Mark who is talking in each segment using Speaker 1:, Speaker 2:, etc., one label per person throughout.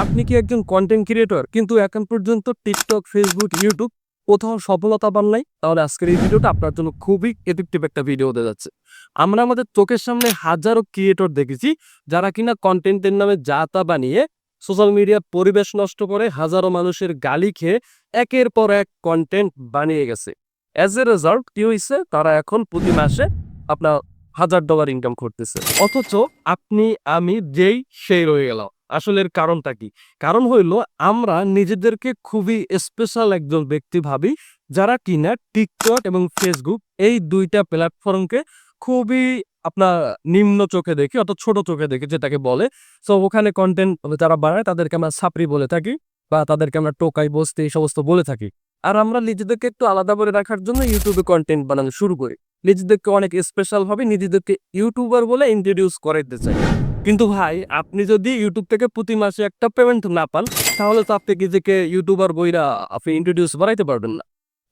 Speaker 1: আপনি কি একজন কন্টেন্ট ক্রিয়েটর কিন্তু এখন পর্যন্ত টিকটক, ফেসবুক, ইউটিউব কোথাও সফলতা পান নাই? তাহলে আজকের এই ভিডিওটা আপনার জন্য খুবই এফেক্টিভ একটা ভিডিও হতে যাচ্ছে। আমরা আমাদের চোখের সামনে হাজারো ক্রিয়েটর দেখেছি যারা কিনা কন্টেন্টের নামে যা তা বানিয়ে সোশ্যাল মিডিয়ার পরিবেশ নষ্ট করে হাজারো মানুষের গালি খেয়ে একের পর এক কন্টেন্ট বানিয়ে গেছে। অ্যাজ এ রেজাল্ট কি হইছে? তারা এখন প্রতি মাসে আপনার $1000 ইনকাম করতেছে। অথচ আপনি আমি যেই সেই রয়ে গেলাম। আসলে এর কারণটা কি? কারণ হইল আমরা নিজেদেরকে খুবই স্পেশাল একজন ব্যক্তি ভাবি, যারা কিনা টিকটক এবং ফেসবুক এই ২ টা প্ল্যাটফর্মকে খুবই আপনার নিম্ন চোখে দেখি অর্থাৎ ছোট চোখে দেখি যেটাকে বলে। সো ওখানে কনটেন্ট যারা বানায় তাদেরকে আমরা ছাপরি বলে থাকি বা তাদেরকে আমরা টোকাই, বস্তি এই সমস্ত বলে থাকি। আর আমরা নিজেদেরকে একটু আলাদা করে রাখার জন্য YouTube এ কনটেন্ট বানানো শুরু করি। নিজেদেরকে অনেক স্পেশাল ভাবে নিজেদেরকে ইউটিউবার বলে ইন্ট্রোডিউস করাইতে চাই। কিন্তু ভাই আপনি যদি YouTube থেকে প্রতি মাসে একটা পেমেন্ট না পান, তাহলে তো আপনি নিজেকে ইউটিউবার বইরা আপনি ইন্ট্রোডিউস বাড়াইতে পারবেন না।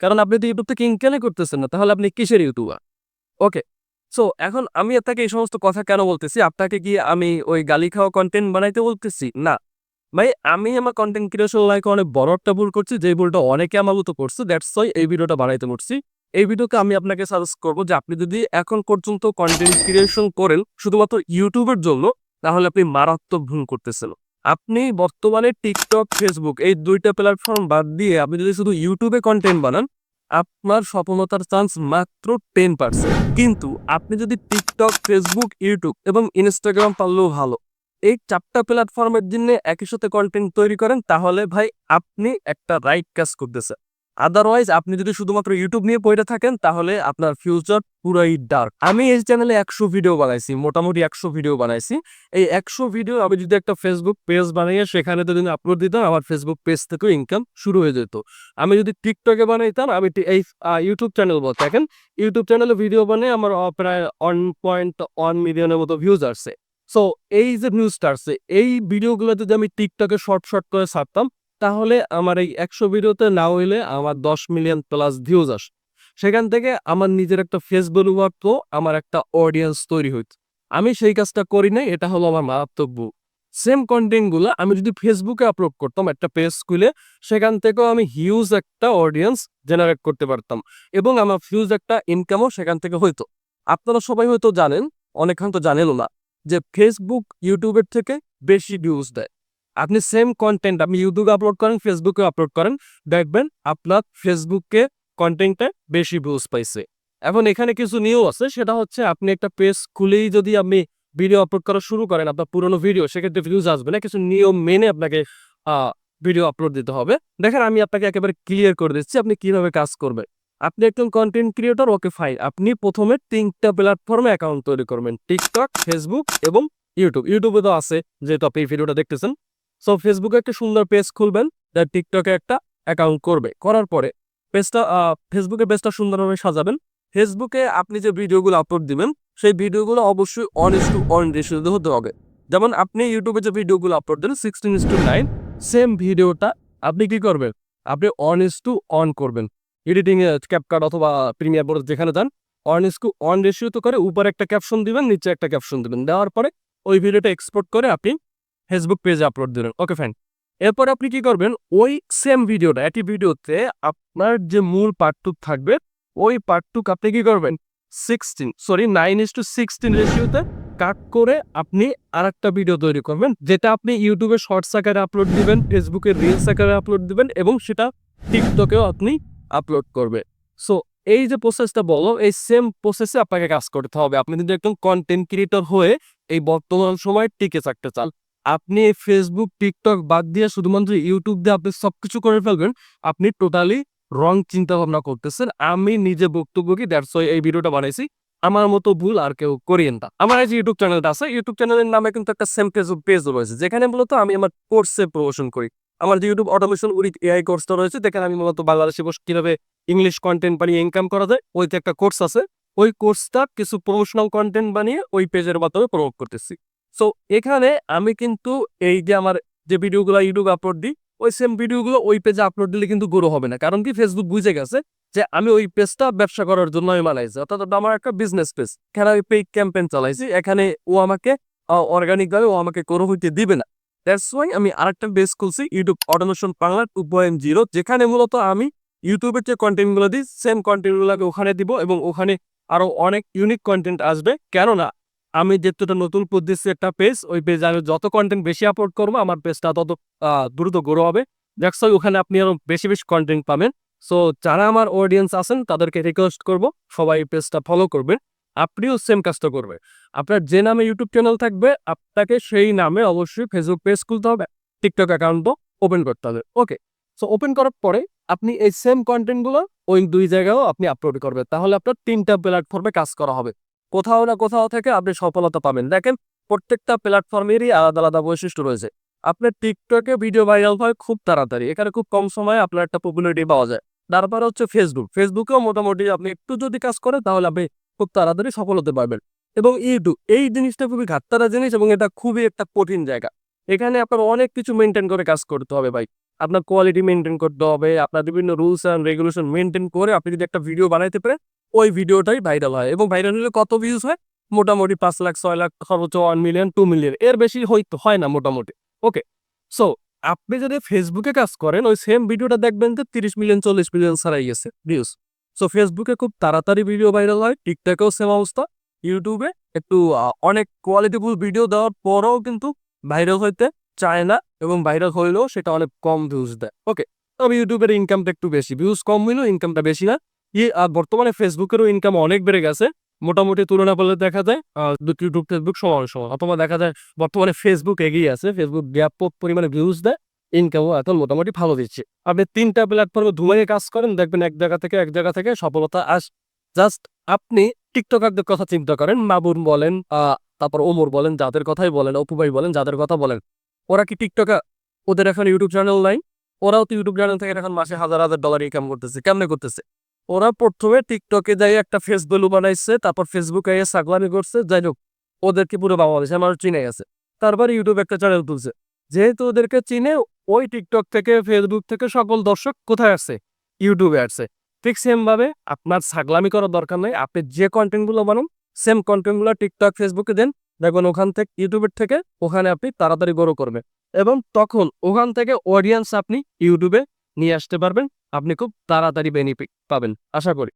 Speaker 1: কারণ আপনি তো YouTube থেকে ইনকামই করতেছেন না। তাহলে আপনি কিসের ইউটিউবার? ওকে। সো এখন আমি আপনাকে এই সমস্ত কথা কেন বলতেছি? আপনাকে কি আমি ওই গালি খাওয়া কনটেন্ট বানাইতে বলতেছি? না। ভাই আমি আমার কনটেন্ট ক্রিয়েশন লাইফে অনেক বড় একটা ভুল করছি, যে ভুলটা অনেকে আমার মতো করছে। দ্যাটস ওয়াই এই ভিডিওটা বানাইতে পারছি। এই ভিডিওতে আমি আপনাকে সাজেস্ট করব যে আপনি যদি এখন পর্যন্ত কনটেন্ট ক্রিয়েশন করেন শুধুমাত্র ইউটিউবের জন্য, তাহলে আপনি মারাত্মক ভুল করতেছেন। আপনি বর্তমানে টিকটক, ফেসবুক এই ২ টা প্ল্যাটফর্ম বাদ দিয়ে আপনি যদি শুধু ইউটিউবে কনটেন্ট বানান, আপনার সফলতার চান্স মাত্র 10%। কিন্তু আপনি যদি টিকটক, ফেসবুক, ইউটিউব এবং ইনস্টাগ্রাম পারলেও ভালো, এই ৪ টা প্ল্যাটফর্মের জন্যে একই সাথে কনটেন্ট তৈরি করেন, তাহলে ভাই আপনি একটা রাইট কাজ করতেছেন। আদারওয়াইজ আপনি যদি শুধুমাত্র ইউটিউব নিয়ে পড়ে থাকেন, তাহলে আপনার ফিউচার পুরাই ডার্ক। আমি এই চ্যানেলে ১০০ ভিডিও বানাইছি, মোটামুটি ১০০ ভিডিও বানাইছি। এই ১০০ ভিডিও আমি যদি একটা ফেসবুক পেজ বানিয়ে সেখানে যদি আপলোড দিতাম, আমার ফেসবুক পেজ থেকেও ইনকাম শুরু হয়ে যেত। আমি যদি টিকটকে বানাইতাম, আমি এই ইউটিউব চ্যানেল বলতে দেখেন, ইউটিউব চ্যানেলে ভিডিও বানিয়ে আমার প্রায় 1.1 মিলিয়নের মতো ভিউজ আসছে। সো এই যে ভিউজটা আসছে, এই ভিডিওগুলো যদি আমি টিকটকে শর্ট করে ছাড়তাম, তাহলে আমার এই ১০০ ভিডিওতে না হইলে আমার ১০ মিলিয়ন প্লাস ভিউজ আসে। সেখান থেকে আমার নিজের একটা ফেস ভ্যালু বাড়তো, আমার একটা অডিয়েন্স তৈরি হইতো। আমি সেই কাজটা করি নাই, এটা হলো আমার মারাত্মক ভুল। সেম কনটেন্ট গুলা আমি যদি ফেসবুকে আপলোড করতাম একটা পেজ খুলে, সেখান থেকেও আমি হিউজ একটা অডিয়েন্স জেনারেট করতে পারতাম এবং আমার হিউজ একটা ইনকামও সেখান থেকে হইতো। আপনারা সবাই হয়তো জানেন, অনেকক্ষণ তো জানেনও না, যে ফেসবুক ইউটিউবের থেকে বেশি ভিউজ দেয়। আপনি সেম কনটেন্ট আপনি ইউটিউবে আপলোড করেন, ফেসবুকে আপলোড করেন, দেখবেন আপনার ফেসবুকে কনটেন্টে বেশি ভিউজ পাইছে। এখন এখানে কিছু নিয়ম আছে, সেটা হচ্ছে আপনি একটা পেজ খুলেই যদি আপনি ভিডিও আপলোড করা শুরু করেন, আপনার পুরনো ভিডিও, সেক্ষেত্রে ভিউজ আসবে না। কিছু নিয়ম মেনে আপনাকে ভিডিও আপলোড দিতে হবে। দেখেন আমি আপনাকে একেবারে ক্লিয়ার করে দিচ্ছি আপনি কিভাবে কাজ করবেন। আপনি একজন কনটেন্ট ক্রিয়েটর, ওকে ফাইন। আপনি প্রথমে ৩ টা প্ল্যাটফর্মে অ্যাকাউন্ট তৈরি করবেন। টিকটক, ফেসবুক এবং ইউটিউব। ইউটিউবে তো আছে, যেহেতু আপনি এই ভিডিওটা দেখতেছেন। সো ফেসবুকে একটা সুন্দর পেজ খুলবেন, দেন টিকটকে একটা অ্যাকাউন্ট করবে। করার পরে পেজটা ফেসবুকের পেজটা সুন্দরভাবে সাজাবেন। ফেসবুকে আপনি যে ভিডিওগুলো আপলোড দিবেন, সেই ভিডিওগুলো অবশ্যই 1:1 রেশিওতে হতে হবে। যেমন আপনি ইউটিউবে যে ভিডিওগুলো আপলোড দেন 16:9, সেম ভিডিওটা আপনি কি করবেন? আপনি 1:1 করবেন। এডিটিং এ CapCut অথবা প্রিমিয়ার প্রো যেখানে যান, 1:1 রেশিওতে করে উপরে একটা ক্যাপশন দিবেন, নিচে একটা ক্যাপশন দিবেন। দেওয়ার পরে ওই ভিডিওটা এক্সপোর্ট করে আপনি ফেসবুক পেজে আপলোড দিলেন। Okay fine. এরপর আপনি কি করবেন? ওই সেম ভিডিওটা, একই ভিডিওতে আপনার যে মূল পার্টটুক থাকবে, ওই পার্টটুক আপনি কি করবেন? 9:16 রেশিওতে কাট করে আপনি আরেকটা ভিডিও তৈরি করবেন, যেটা আপনি ইউটিউবে শর্টস আকারে আপলোড দিবেন, ফেসবুকে রিলস আকারে আপলোড দিবেন এবং সেটা টিকটকেও আপনি আপলোড করবেন। সো এই যে প্রসেসটা বললাম, এই সেম প্রসেসে আপনাকে কাজ করতে হবে। আপনি যদি একজন কনটেন্ট ক্রিয়েটর হয়ে এই বর্তমান সময়ে টিকে থাকতে চান, আপনি এই ফেসবুক, টিকটক বাদ দিয়ে শুধুমাত্র ইউটিউব দিয়ে আপনি সবকিছু করে ফেলবেন, আপনি টোটালি রং চিন্তা ভাবনা করতেছেন। আমি নিজে বক্তব্য কি, দ্যাটস ওয়াই এই ভিডিওটা বানাইছি। আমার মতো ভুল আর কেউ করিয়েন না। আমার এই যে ইউটিউব চ্যানেলটা আছে, ইউটিউব চ্যানেলের নামে কিন্তু একটা সেম পেজ রয়েছে, যেখানে মূলত আমি আমার কোর্সের প্রমোশন করি। আমার যে ইউটিউব অটোমেশন উইথ এআই কোর্সটা রয়েছে, যেখানে আমি মূলত বাংলাদেশে বসে কিভাবে ইংলিশ কন্টেন্ট বানিয়ে ইনকাম করা যায়, ওইতে একটা কোর্স আছে। ওই কোর্সটা কিছু প্রমোশনাল কন্টেন্ট বানিয়ে ওই পেজের মাধ্যমে প্রমোট করতেছি। সো এখানে আমি কিন্তু এই যে আমার যে ভিডিওগুলো ইউটিউবে আপলোড দিই, ওই সেম ভিডিওগুলো ওই পেজে আপলোড দিলে কিন্তু গ্রো হবে না। কারণ কি, ফেসবুক বুঝে গেছে যে আমি ওই পেজটা ব্যবসা করার জন্য আমি বানাইছি, অর্থাৎ ওটা আমার একটা বিজনেস পেজ। এখানে আমি পেইড ক্যাম্পেইন চালাইছি, এখানে ও আমাকে অর্গানিক ভাবে ও আমাকে গ্রো হইতে দিবে না। দ্যাটস ওয়াই আমি আরেকটা বেস খুলছি ইউটিউব অটোমেশন বাংলা 2.0, যেখানে মূলত আমি ইউটিউবের যে কন্টেন্টগুলো দিই সেম কন্টেন্টগুলোকে ওখানে দিব এবং ওখানে আরো অনেক ইউনিক কন্টেন্ট আসবে। কেননা আমি যেহেতু একটা নতুন করতেছি একটা পেজ, ওই পেজে আমি যত কন্টেন্ট বেশি আপলোড করবো আমার পেজটা তত দ্রুত গ্রো হবে। দ্যাটস ওয়াই ওখানে আপনি আরো বেশি বেশি কন্টেন্ট পাবেন। সো যারা আমার অডিয়েন্স আছেন তাদেরকে রিকোয়েস্ট করব সবাই পেজটা ফলো করবেন, আপনিও সেম কাজটা করবে। আপনার যে নামে ইউটিউব চ্যানেল থাকবে আপনাকে সেই নামে অবশ্যই ফেসবুক পেজ খুলতে হবে, টিকটক অ্যাকাউন্টও ওপেন করতে হবে। ওকে, সো ওপেন করার পরে আপনি এই সেম কন্টেন্টগুলো ওই দুই জায়গায়ও আপনি আপলোড করবেন, তাহলে আপনার 3টা প্ল্যাটফর্মে কাজ করা হবে। কোথাও না কোথাও থেকে আপনি সফলতা পাবেন। দেখেন প্রত্যেকটা প্ল্যাটফর্মেরই আলাদা আলাদা বৈশিষ্ট্য রয়েছে। আপনার টিকটকে ভিডিও ভাইরাল হয় খুব তাড়াতাড়ি, এখানে খুব কম সময়ে আপনার একটা পপুলারিটি পাওয়া যায়। তারপরে হচ্ছে ফেসবুকেও মোটামুটি আপনি একটু যদি কাজ করেন তাহলে আপনি খুব তাড়াতাড়ি সফল হতে পারবেন। এবং ইউটিউব এই জিনিসটা খুবই ঘাটতারা জিনিস এবং এটা খুবই একটা কঠিন জায়গা। এখানে আপনার অনেক কিছু মেনটেন করে কাজ করতে হবে ভাই। আপনার কোয়ালিটি মেনটেন করতে হবে, আপনার বিভিন্ন রুলস অ্যান্ড রেগুলেশন মেনটেন করে আপনি যদি একটা ভিডিও বানাইতে পারেন ওই ভিডিওটাই ভাইরাল হয়। এবং ভাইরাল হলে কত ভিউজ হয়? মোটামুটি 5 লাখ 6 লাখ, সর্বোচ্চ 1 মিলিয়ন 2 মিলিয়ন, এর বেশি হয় না মোটামুটি। ওকে, সো আপনি যদি ফেসবুকে কাজ করেন ওই সেম ভিডিওটা দেখবেন যে 30 মিলিয়ন 40 মিলিয়ন ছাড়াই গেছে ভিউজ। সো ফেসবুকে খুব তাড়াতাড়ি ভিডিও ভাইরাল হয়, টিকটকেও সেম অবস্থা। ইউটিউবে একটু অনেক কোয়ালিটিফুল ভিডিও দেওয়ার পরেও কিন্তু ভাইরাল হইতে চায় না, এবং ভাইরাল হইলেও সেটা অনেক কম ভিউজ দেয়। ওকে, তবে ইউটিউবের ইনকামটা একটু বেশি, ভিউজ কম হইলেও ইনকামটা বেশি না। আর বর্তমানে ফেসবুকেরও ইনকাম অনেক বেড়ে গেছে। মোটামুটি তুলনা করলে দেখা যায় ইউটিউব ফেসবুক সমান সমান, অথবা দেখা যায় বর্তমানে ফেসবুক এগিয়ে আছে। ফেসবুক ব্যাপক পরিমাণে ভিউজ দেয়, ইনকামও এখন মোটামুটি ভালো দিচ্ছে। আপনি 3টা প্ল্যাটফর্মে ধুমাইয়ে কাজ করেন, দেখবেন এক জায়গা থেকে সফলতা জাস্ট আপনি টিকটকারদের কথা চিন্তা করেন, মাবুর বলেন, তারপর ওমর বলেন, যাদের কথাই বলেন, অপু ভাই বলেন, যাদের কথা বলেন, ওরা কি টিকটকার? ওদের এখন ইউটিউব চ্যানেল নাই। ওরাও তো ইউটিউব চ্যানেল থেকে এখন মাসে হাজার হাজার ডলার ইনকাম করতেছে। কেমনে করতেছে? ওরা প্রথমে টিকটকে যাই একটা ফেস ভ্যালু বানাইছে, তারপর ফেসবুকে এসে ছাগলামি করছে। যাই হোক, ওদেরকে পুরো বাংলাদেশে মানুষ চিনে গেছে। তারপর ইউটিউব একটা চ্যানেল তুলছে। যেহেতু ওদেরকে চিনে, ওই টিকটক থেকে ফেসবুক থেকে সকল দর্শক কোথায় আসছে? ইউটিউবে আসছে। ঠিক সেম ভাবে আপনার ছাগলামি করার দরকার নাই। আপনি যে কন্টেন্টগুলো বানান সেম কন্টেন্টগুলো টিকটক ফেসবুকে দেন, দেখবেন ওখান থেকে ইউটিউবের থেকে ওখানে আপনি তাড়াতাড়ি গ্রো করবেন, এবং তখন ওখান থেকে অডিয়েন্স আপনি ইউটিউবে নিয়ে আসতে পারবেন। আপনি খুব তাড়াতাড়ি বেনিফিট পাবেন আশা করি।